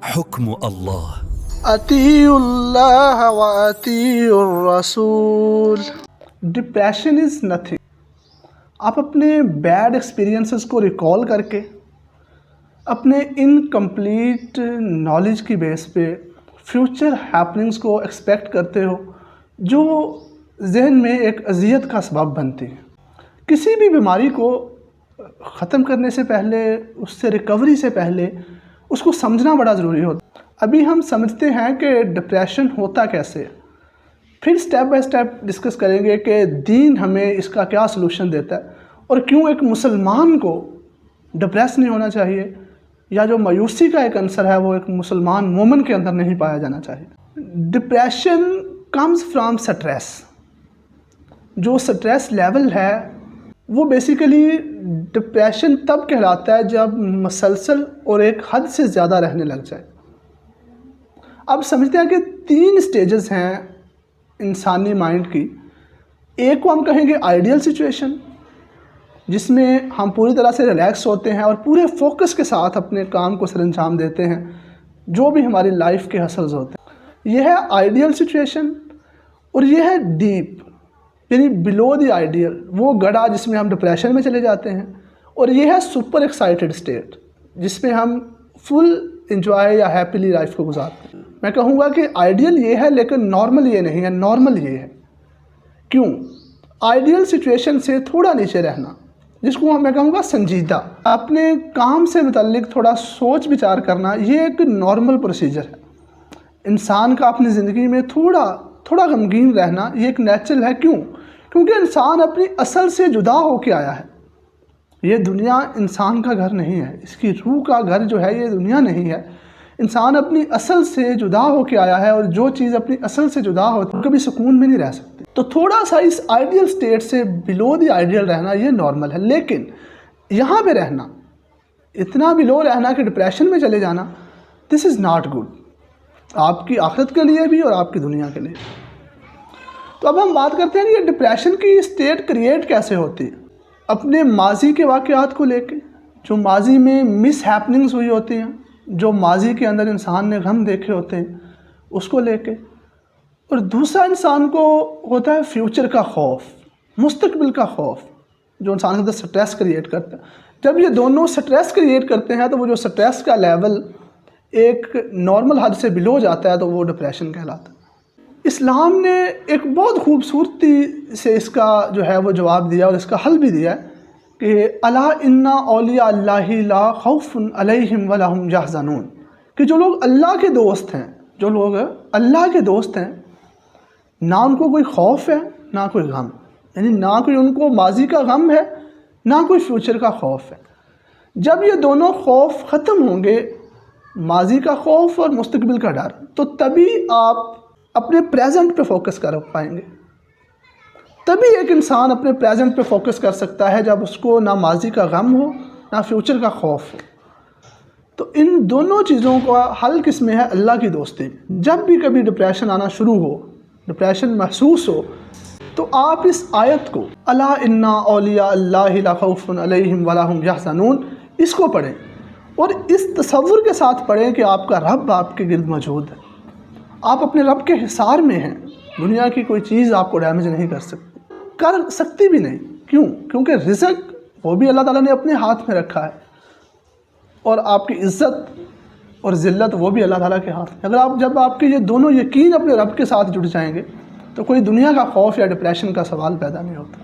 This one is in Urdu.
حكم الله. اطیعوا اللہ و اطیعوا الرسول. Depression is nothing. آپ اپنے بیڈ ایکسپیرینسز کو ریکال کر کے اپنے انکمپلیٹ نالج کی بیس پہ فیوچر ہیپننگز کو ایکسپیکٹ کرتے ہو جو ذہن میں ایک اذیت کا سبب بنتی ہے. کسی بھی بیماری کو ختم کرنے سے پہلے، اس سے ریکوری سے پہلے اس کو سمجھنا بڑا ضروری ہوتا ہے. ابھی ہم سمجھتے ہیں کہ ڈپریشن ہوتا کیسے، پھر سٹیپ بائی سٹیپ ڈسکس کریں گے کہ دین ہمیں اس کا کیا سلوشن دیتا ہے اور کیوں ایک مسلمان کو ڈپریس نہیں ہونا چاہیے، یا جو مایوسی کا ایک عنصر ہے وہ ایک مسلمان مومن کے اندر نہیں پایا جانا چاہیے. Depression comes from stress. جو سٹریس لیول ہے وہ بیسیکلی ڈپریشن تب کہلاتا ہے جب مسلسل اور ایک حد سے زیادہ رہنے لگ جائے. اب سمجھتے ہیں کہ 3 سٹیجز ہیں انسانی مائنڈ کی. ایک کو ہم کہیں گے آئیڈیل سچویشن، جس میں ہم پوری طرح سے ریلیکس ہوتے ہیں اور پورے فوکس کے ساتھ اپنے کام کو سر انجام دیتے ہیں جو بھی ہماری لائف کے ہسلز ہوتے ہیں. یہ ہے آئیڈیل سچویشن. اور یہ ہے ڈیپ، یعنی بلو دی آئیڈیل، وہ گڑھا جس میں ہم ڈپریشن میں چلے جاتے ہیں. اور یہ ہے سپر ایکسائٹڈ اسٹیٹ، جس میں ہم فل انجوائے یا ہیپیلی لائف کو گزارتے ہیں. میں کہوں گا کہ آئیڈیل یہ ہے لیکن نارمل یہ نہیں ہے. نارمل یہ ہے. کیوں؟ آئیڈیل سچویشن سے تھوڑا نیچے رہنا، جس کو میں کہوں گا سنجیدہ، اپنے کام سے متعلق تھوڑا سوچ بچار کرنا، یہ ایک نارمل پروسیجر ہے. انسان کا اپنی زندگی میں تھوڑا غمگین رہنا یہ ایک نیچرل ہے. کیوں؟ کیونکہ انسان اپنی اصل سے جدا ہو کے آیا ہے. یہ دنیا انسان کا گھر نہیں ہے، اس کی روح کا گھر جو ہے یہ دنیا نہیں ہے. انسان اپنی اصل سے جدا ہو کے آیا ہے، اور جو چیز اپنی اصل سے جدا ہوتی ہے کبھی سکون میں نہیں رہ سکتی. تو تھوڑا سا اس آئیڈیل سٹیٹ سے بلو دی آئیڈیل رہنا یہ نارمل ہے. لیکن یہاں پہ رہنا، اتنا بلو رہنا کہ ڈپریشن میں چلے جانا، دس از ناٹ گڈ، آپ کی آخرت کے لیے بھی اور آپ کی دنیا کے لیے. تو اب ہم بات کرتے ہیں کہ یہ ڈپریشن کی اسٹیٹ کریٹ کیسے ہوتی ہے. اپنے ماضی کے واقعات کو لے کے، جو ماضی میں مس ہیپننگز ہوئی ہوتی ہیں، جو ماضی کے اندر انسان نے غم دیکھے ہوتے ہیں، اس کو لے کے. اور دوسرا انسان کو ہوتا ہے فیوچر کا خوف، مستقبل کا خوف، جو انسان کے اندر سٹریس کریٹ کرتا ہے. جب یہ دونوں سٹریس کریٹ کرتے ہیں تو وہ جو سٹریس کا لیول ایک نارمل حد سے بلو جاتا ہے تو وہ ڈپریشن کہلاتا ہے. اسلام نے ایک بہت خوبصورتی سے اس کا جو ہے وہ جواب دیا اور اس کا حل بھی دیا ہے کہ الا ان اولیاء اللہ لا خوف علیہم ولا هم یحزنون، کہ جو لوگ اللہ کے دوست ہیں، جو لوگ اللہ کے دوست ہیں، نہ ان کو کوئی خوف ہے نہ کوئی غم، یعنی نہ کوئی ان کو ماضی کا غم ہے نہ کوئی فیوچر کا خوف ہے. جب یہ دونوں خوف ختم ہوں گے، ماضی کا خوف اور مستقبل کا ڈر، تو تبھی آپ اپنے پریزنٹ پہ فوکس کر پائیں گے. تبھی ایک انسان اپنے پریزنٹ پہ فوکس کر سکتا ہے جب اس کو نہ ماضی کا غم ہو نہ فیوچر کا خوف ہو. تو ان دونوں چیزوں کا حل کس میں ہے؟ اللہ کی دوستی. جب بھی کبھی ڈپریشن آنا شروع ہو، ڈپریشن محسوس ہو، تو آپ اس آیت کو الا ان اولیاء اللہ لا خوف علیہم ولا هم یحزنون اس کو پڑھیں، اور اس تصور کے ساتھ پڑھیں کہ آپ کا رب آپ کے گرد موجود ہے. آپ اپنے رب کے حصار میں ہیں. دنیا کی کوئی چیز آپ کو ڈیمیج نہیں کر سکتی بھی نہیں. کیوں؟ کیونکہ رزق وہ بھی اللہ تعالیٰ نے اپنے ہاتھ میں رکھا ہے، اور آپ کی عزت اور ذلت وہ بھی اللہ تعالیٰ کے ہاتھ میں. جب آپ کے یہ دونوں یقین اپنے رب کے ساتھ جڑ جائیں گے تو کوئی دنیا کا خوف یا ڈپریشن کا سوال پیدا نہیں ہوتا.